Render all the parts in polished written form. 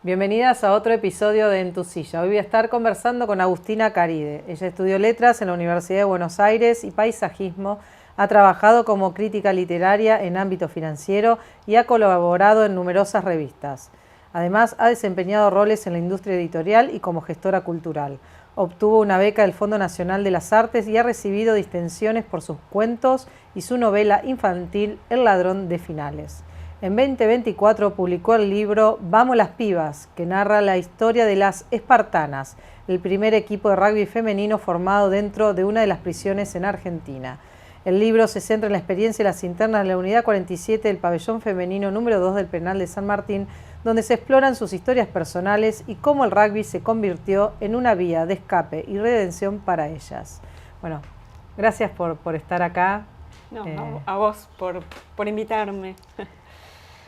Bienvenidas a otro episodio de En tu silla. Hoy voy a estar conversando con Agustina Caride. Ella estudió letras en la Universidad de Buenos Aires y paisajismo, ha trabajado como crítica literaria en ámbito financiero y ha colaborado en numerosas revistas. Además, ha desempeñado roles en la industria editorial y como gestora cultural. Obtuvo una beca del Fondo Nacional de las Artes y ha recibido distinciones por sus cuentos y su novela infantil El ladrón de finales. En 2024 publicó el libro Vamos las pibas, que narra la historia de las Espartanas, el primer equipo de rugby femenino formado dentro de una de las prisiones en Argentina. El libro se centra en la experiencia de las internas de la Unidad 47 del Pabellón Femenino número 2 del Penal de San Martín, donde se exploran sus historias personales y cómo el rugby se convirtió en una vía de escape y redención para ellas. Bueno, gracias por estar acá. No, a vos por invitarme.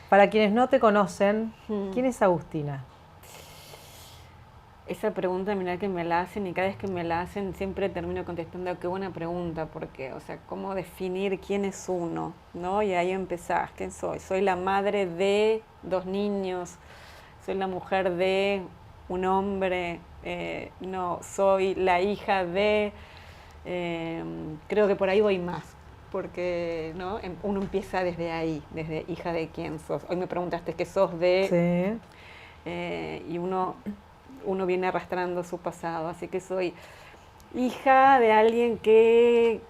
Para quienes no te conocen, ¿quién es Agustina? Esa pregunta, mirá que me la hacen y cada vez que me la hacen siempre termino contestando qué buena pregunta, porque, o sea, ¿cómo definir quién es uno? ¿No? Y ahí empezás, ¿quién soy? Soy la madre de 2 niños, soy la mujer de un hombre, no, soy la hija de, creo que por ahí voy más. Porque ¿no? Uno empieza desde ahí, desde hija de quién sos. Hoy me preguntaste qué sos de... Sí. Y uno viene arrastrando su pasado. Así que soy hija de alguien que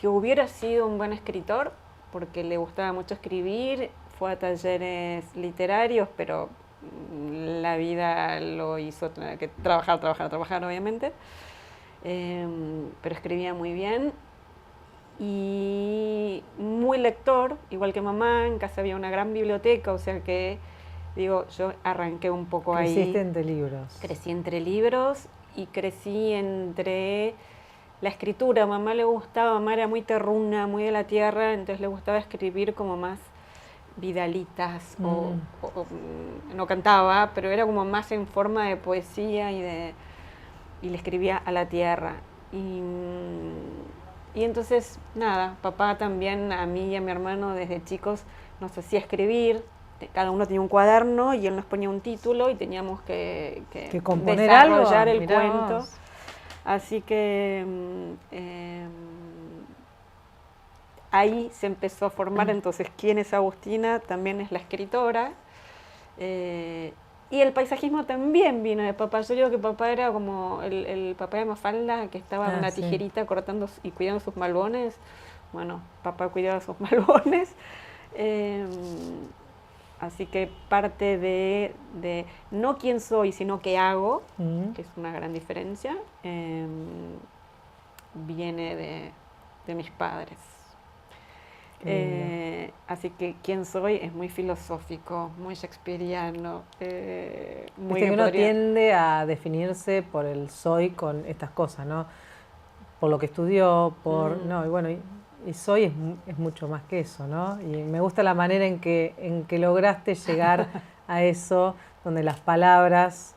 hubiera sido un buen escritor, porque le gustaba mucho escribir, fue a talleres literarios, pero la vida lo hizo tener que trabajar, obviamente. Pero escribía muy bien. Y muy lector, igual que mamá, en casa había una gran biblioteca, o sea que, digo, yo arranqué un poco ahí. Creciste entre libros. Crecí entre libros y crecí entre la escritura. A mamá le gustaba, mamá era muy terruna, muy de la tierra, entonces le gustaba escribir como más vidalitas, o no cantaba, pero era como más en forma de poesía y le escribía a la tierra. Y entonces, nada, papá también, a mí y a mi hermano desde chicos nos hacía escribir, cada uno tenía un cuaderno y él nos ponía un título y teníamos que desarrollar el cuento. Vos. Así que ahí se empezó a formar entonces quién es Agustina, también es la escritora. Y el paisajismo también vino de papá. Yo digo que papá era como el papá de Mafalda, que estaba con una tijerita cortando y cuidando sus malbones. Bueno, papá cuidaba sus malbones. Así que parte de no quién soy, sino qué hago, que es una gran diferencia, viene de mis padres. Así que quién soy es muy filosófico, muy shakespeariano. Viste que uno tiende a definirse por el soy con estas cosas, ¿no? Por lo que estudió, no, y bueno, y soy es mucho más que eso, ¿no? Y me gusta la manera en que lograste llegar a eso, donde las palabras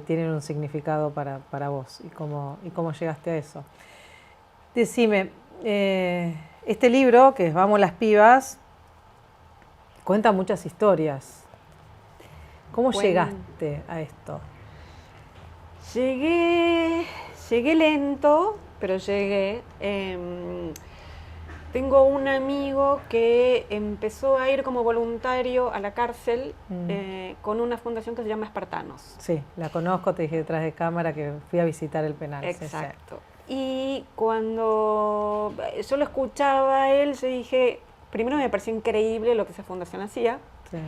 tienen un significado para vos, y cómo llegaste a eso. Decime, este libro, que es Vamos las pibas, cuenta muchas historias. ¿Cómo llegaste a esto? Llegué lento, pero llegué. Tengo un amigo que empezó a ir como voluntario a la cárcel con una fundación que se llama Espartanos. Sí, la conozco, te dije detrás de cámara que fui a visitar el penal. Exacto. Y cuando yo lo escuchaba a él, yo dije, primero me pareció increíble lo que esa fundación hacía. Sí.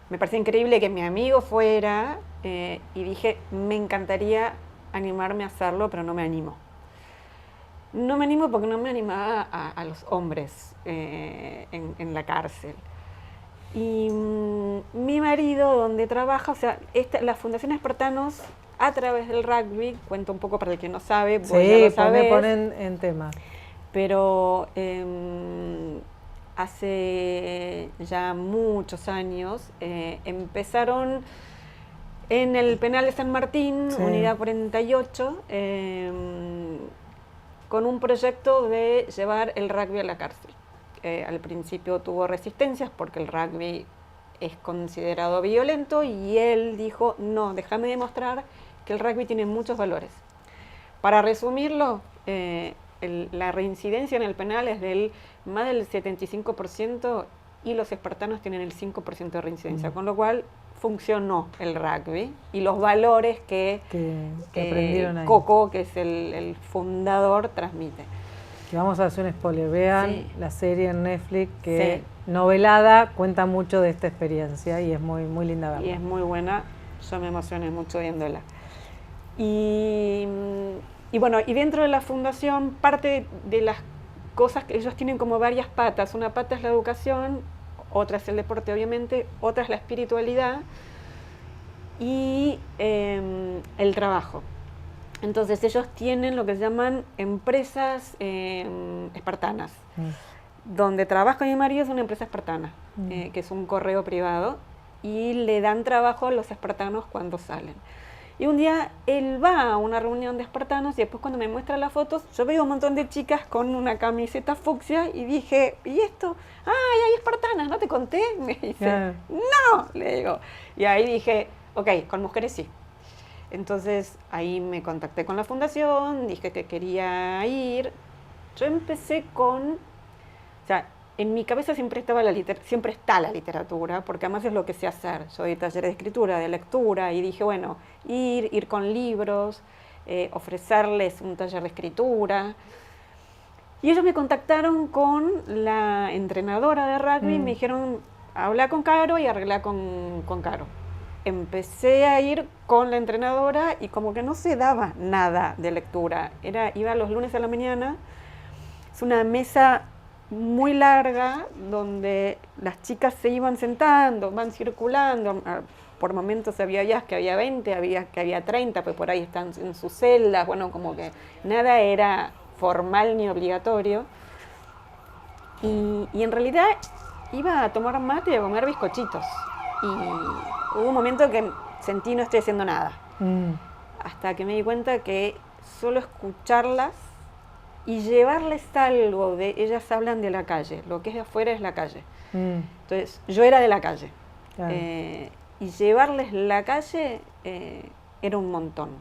Me pareció increíble que mi amigo fuera y dije, me encantaría animarme a hacerlo, pero no me animo. No me animo porque no me animaba a los hombres en la cárcel. Y mi marido, donde trabaja, o sea, la Fundación Espartanos, a través del rugby, cuento un poco para el que no sabe, vos ya lo sabés, ponen en tema. Pero hace ya muchos años empezaron en el penal de San Martín, Unidad 48, con un proyecto de llevar el rugby a la cárcel. Al principio tuvo resistencias porque el rugby es considerado violento y él dijo, no, déjame demostrar que el rugby tiene muchos valores. Para resumirlo, la reincidencia en el penal es más del 75% y los espartanos tienen el 5% de reincidencia, con lo cual funcionó el rugby y los valores que aprendieron ahí. Coco, que es el fundador, transmite. Que vamos a hacer un spoiler, vean la serie en Netflix que novelada cuenta mucho de esta experiencia y es muy, muy linda verla. Y es muy buena, yo me emocioné mucho viéndola. Y bueno, y dentro de la fundación, parte de las cosas que ellos tienen como varias patas. Una pata es la educación, otra es el deporte, obviamente, otra es la espiritualidad y el trabajo. Entonces ellos tienen lo que se llaman empresas espartanas, donde trabaja mi marido es una empresa espartana, que es un correo privado, y le dan trabajo a los espartanos cuando salen. Y un día él va a una reunión de espartanos y después cuando me muestra las fotos, yo veo un montón de chicas con una camiseta fucsia y dije, ¿y esto? ¡Ay, hay espartanas! ¿No te conté? Me dice, ¡no! Le digo. Y ahí dije, ok, con mujeres sí. Entonces ahí me contacté con la fundación, dije que quería ir. Yo empecé con, o sea, en mi cabeza siempre está la literatura, porque además es lo que sé hacer. Yo doy talleres de escritura, de lectura, y dije, bueno, ir con libros, ofrecerles un taller de escritura. Y ellos me contactaron con la entrenadora de rugby y me dijeron, habla con Caro y arregla con Caro. Empecé a ir con la entrenadora y como que no se daba nada de lectura. Iba los lunes a la mañana, es una mesa muy larga donde las chicas se iban sentando, van circulando. Por momentos había días que había 20, había que había 30, pues por ahí están en sus celdas. Bueno, como que nada era formal ni obligatorio. Y en realidad iba a tomar mate y a comer bizcochitos. Y hubo un momento que sentí no estoy haciendo nada. Hasta que me di cuenta que solo escucharlas y llevarles algo ellas hablan de la calle, lo que es de afuera es la calle. Entonces, yo era de la calle. Claro. Y llevarles la calle era un montón.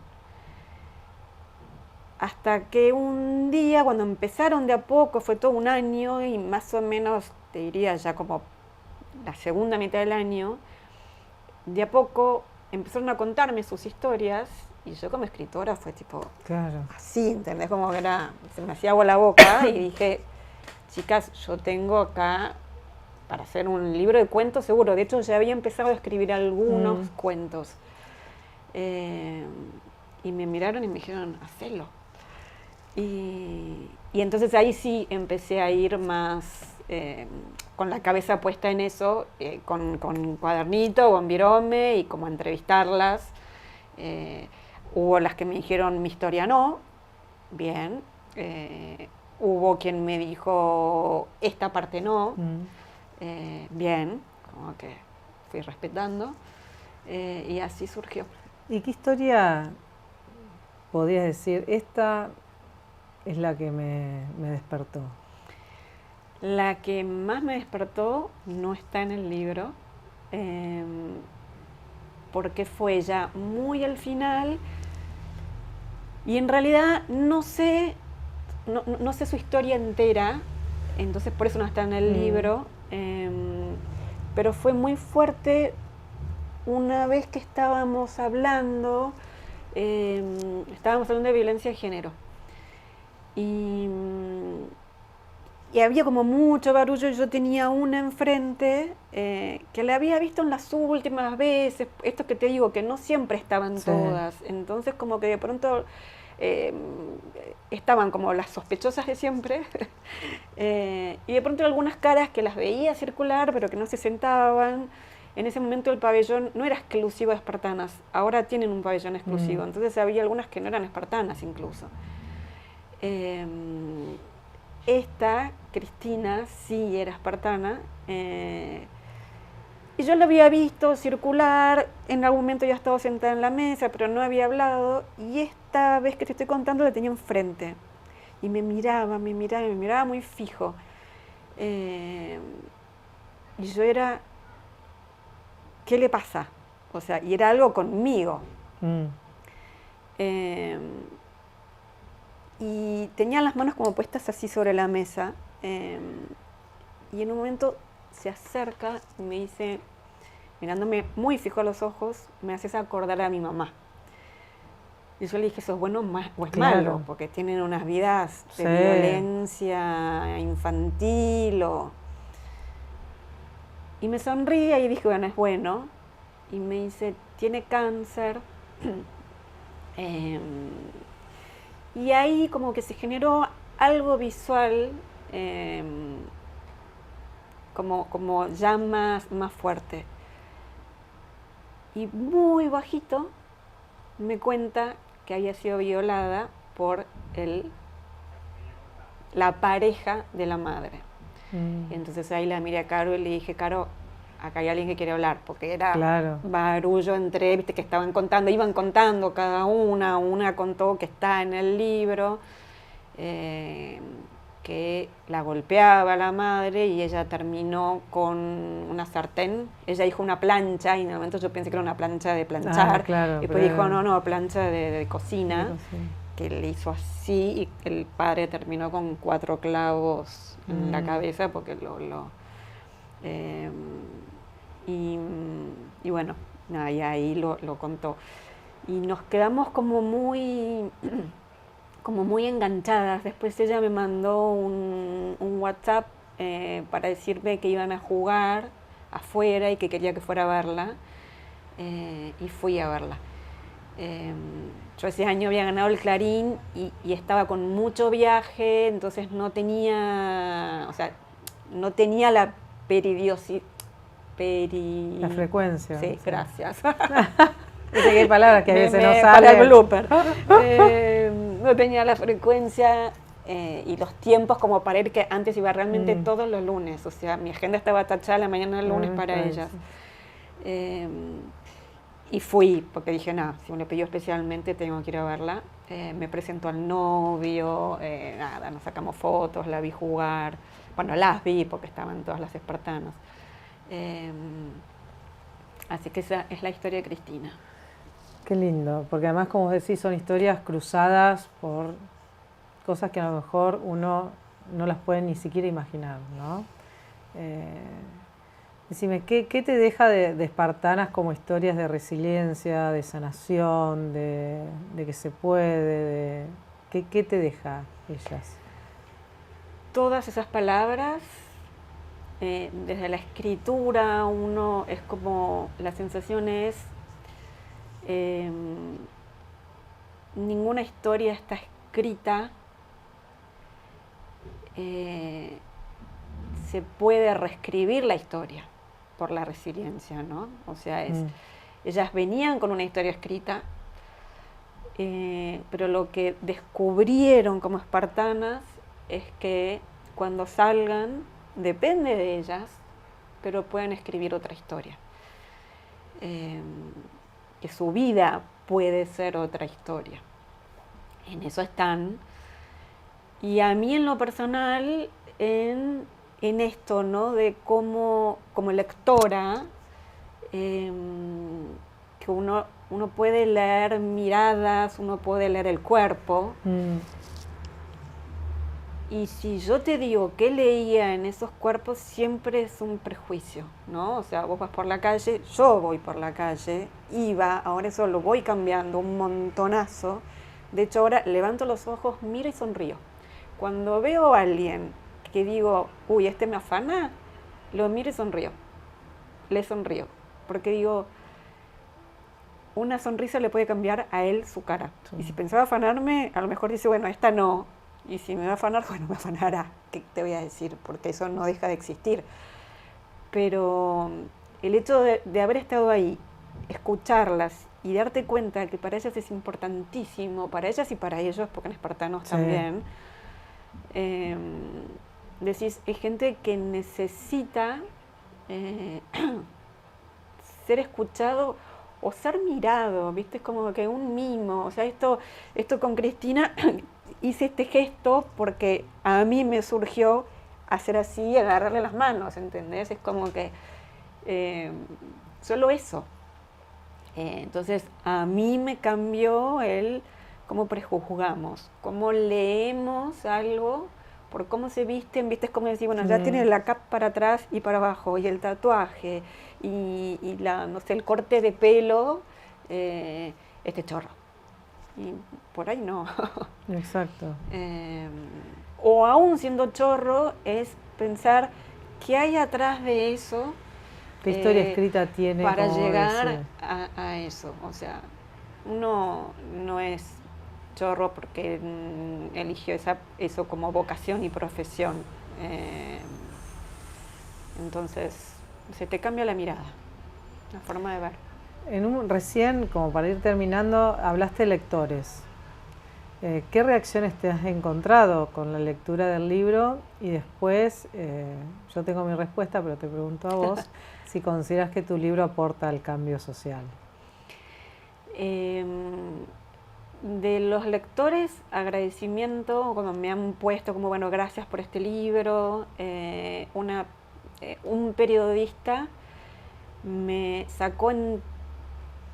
Hasta que un día, cuando empezaron de a poco, fue todo un año y más o menos, te diría ya como la segunda mitad del año, de a poco empezaron a contarme sus historias. Y yo como escritora fue tipo, así, ¿entendés? Como que se me hacía agua la boca y dije, chicas, yo tengo acá para hacer un libro de cuentos seguro. De hecho, ya había empezado a escribir algunos cuentos. Y me miraron y me dijeron, hacelo. Y entonces ahí sí empecé a ir más con la cabeza puesta en eso, con un cuadernito, con virome y como a entrevistarlas. Hubo las que me dijeron, mi historia no, bien. Hubo quien me dijo, esta parte no, bien, como que fui respetando. Y así surgió. ¿Y qué historia podías decir? Esta es la que me despertó. La que más me despertó no está en el libro, porque fue ya muy al final. Y en realidad no sé su historia entera, entonces por eso no está en el libro, pero fue muy fuerte una vez que estábamos hablando de violencia de género. Y había como mucho barullo y yo tenía una enfrente que la había visto en las últimas veces, esto que te digo, que no siempre estaban todas, entonces como que de pronto estaban como las sospechosas de siempre y de pronto algunas caras que las veía circular pero que no se sentaban. En ese momento el pabellón no era exclusivo de espartanas, ahora tienen un pabellón exclusivo, entonces había algunas que no eran espartanas incluso. Esta, Cristina, sí era espartana, y yo la había visto circular, en algún momento ya estaba sentada en la mesa, pero no había hablado, y esta vez que te estoy contando la tenía enfrente, y me miraba muy fijo, y yo era ¿qué le pasa? O sea, y era algo conmigo. Y tenía las manos como puestas así sobre la mesa, y en un momento se acerca y me dice, mirándome muy fijo a los ojos, me haces acordar a mi mamá. Y yo le dije, ¿eso es bueno o es malo? Porque tienen unas vidas de violencia infantil. Y me sonríe y dije, bueno, es bueno. Y me dice, tiene cáncer. Y ahí como que se generó algo visual, como ya más fuerte. Y muy bajito me cuenta que había sido violada por la pareja de la madre. Y entonces ahí la miré a Caro y le dije, Caro, acá hay alguien que quiere hablar, porque era barullo entre, viste, que iban contando cada una contó que está en el libro, que la golpeaba la madre y ella terminó con una sartén. Ella dijo una plancha y en el momento yo pensé que era una plancha de planchar. Y después dijo, no, plancha de cocina, que le hizo así y el padre terminó con 4 clavos en la cabeza porque y bueno, nada, y ahí lo contó. Y nos quedamos como muy enganchadas. Después ella me mandó un WhatsApp para decirme que iban a jugar afuera y que quería que fuera a verla. Y fui a verla. Yo ese año había ganado el Clarín y estaba con mucho viaje, entonces no tenía la periodicidad. La frecuencia. Sí, gracias. Viste que hay palabras que a veces no salen. Para el blooper. No tenía la frecuencia y los tiempos como para ir, que antes iba realmente todos los lunes. O sea, mi agenda estaba tachada la mañana del lunes para ellas. Y fui, porque dije, no, si me lo pidió especialmente tengo que ir a verla. Me presentó al novio, nos sacamos fotos, la vi jugar. Bueno, las vi porque estaban todas las espartanas. Así que esa es la historia de Cristina. Qué lindo, porque además, como decís, son historias cruzadas por cosas que a lo mejor uno no las puede ni siquiera imaginar, ¿no? Decime, ¿qué te deja de Espartanas como historias de resiliencia, de sanación, de que se puede? ¿Qué te deja ellas? Todas esas palabras, desde la escritura, uno es como, la sensación es, ninguna historia está escrita, se puede reescribir la historia por la resiliencia, ¿no? O sea, ellas venían con una historia escrita, pero lo que descubrieron como espartanas es que cuando salgan, depende de ellas, pero pueden escribir otra historia. Que su vida puede ser otra historia. En eso están. Y a mí en lo personal, en esto, ¿no? De cómo, como lectora, que uno puede leer miradas, uno puede leer el cuerpo. Y si yo te digo qué leía en esos cuerpos, siempre es un prejuicio, ¿no? O sea, vos vas por la calle, yo voy por la calle, ahora eso lo voy cambiando un montonazo. De hecho, ahora levanto los ojos, miro y sonrío. Cuando veo a alguien que digo, uy, este me afana, lo miro y sonrío. Le sonrío. Porque digo, una sonrisa le puede cambiar a él su cara. Sí. Y si pensaba afanarme, a lo mejor dice, bueno, esta no. Y si me va a afanar, bueno, me afanará. ¿Qué te voy a decir? Porque eso no deja de existir. Pero el hecho de haber estado ahí, escucharlas y darte cuenta que para ellas es importantísimo, para ellas y para ellos, porque en espartanos también, decís, hay gente que necesita ser escuchado o ser mirado, ¿viste? Es como que un mimo. O sea, esto con Cristina, hice este gesto porque a mí me surgió hacer así y agarrarle las manos, ¿entendés? Es como que solo eso. Entonces, a mí me cambió el cómo prejuzgamos, cómo leemos algo, por cómo se visten, viste, es como decir, bueno, ya tiene la capa para atrás y para abajo, y el tatuaje, y la, no sé, el corte de pelo, este chorro. Y por ahí no. Exacto. O aún siendo chorro, es pensar qué hay atrás de eso. ¿Qué historia escrita tiene para llegar a eso? O sea, uno no es chorro porque eligió eso como vocación y profesión. Entonces, se te cambia la mirada, la forma de ver. Recién, como para ir terminando, hablaste de lectores. ¿Qué reacciones te has encontrado con la lectura del libro? Y después, yo tengo mi respuesta, pero te pregunto a vos, si consideras que tu libro aporta al cambio social. De los lectores, agradecimiento, como me han puesto como, bueno, gracias por este libro. Un periodista me sacó en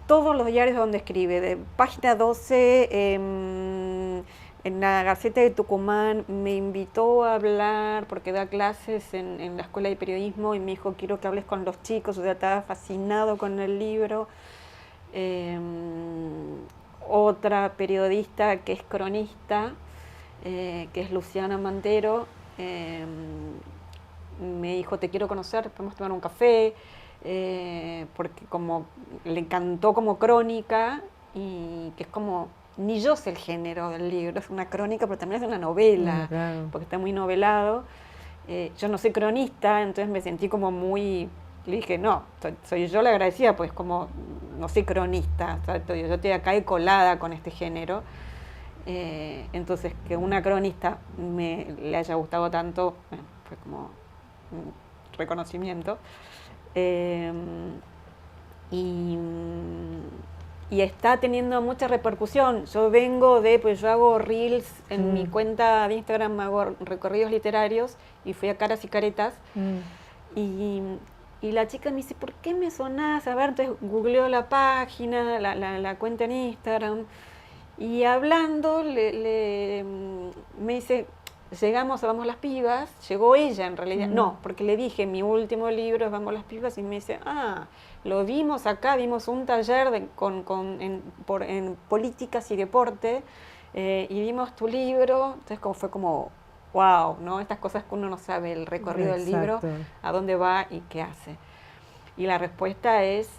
todos los diarios donde escribe, de Página 12, en la Gaceta de Tucumán, me invitó a hablar porque da clases en la Escuela de Periodismo y me dijo, quiero que hables con los chicos, o sea, estaba fascinado con el libro. Otra periodista que es cronista, que es Luciana Mantero, me dijo, te quiero conocer, podemos tomar un café, porque como le encantó como crónica, y que es como, ni yo sé el género del libro, es una crónica, pero también es una novela, claro. porque está muy novelado. Yo no soy cronista, entonces me sentí como muy... Le dije, no, soy yo la agradecida, pues como no soy cronista, yo estoy acá colada con este género. Entonces, que una cronista le haya gustado tanto, bueno, fue como un reconocimiento. Y está teniendo mucha repercusión. Yo vengo pues yo hago reels en mi cuenta de Instagram, hago recorridos literarios, y fui a Caras y Caretas. Y la chica me dice, ¿por qué me sonás? A ver, entonces googleó la página, la cuenta en Instagram, y hablando me dice, llegamos a Vamos las Pibas, llegó ella en realidad, no, porque le dije, mi último libro es Vamos las Pibas, y me dice, lo vimos acá, vimos un taller en políticas y deporte, y vimos tu libro, entonces fue como... wow, ¿no? Estas cosas que uno no sabe, el recorrido del libro, a dónde va y qué hace. Y la respuesta es,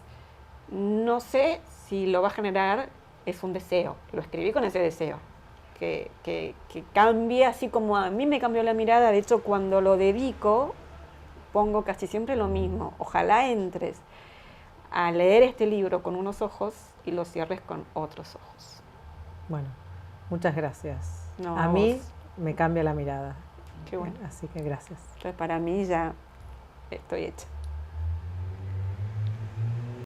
no sé si lo va a generar, es un deseo. Lo escribí con ese deseo, que cambie así como a mí me cambió la mirada. De hecho, cuando lo dedico, pongo casi siempre lo mismo. Ojalá entres a leer este libro con unos ojos y lo cierres con otros ojos. Bueno, muchas gracias. No, a mí me cambia la mirada. Qué bueno. Así que gracias. Entonces, para mí ya estoy hecha.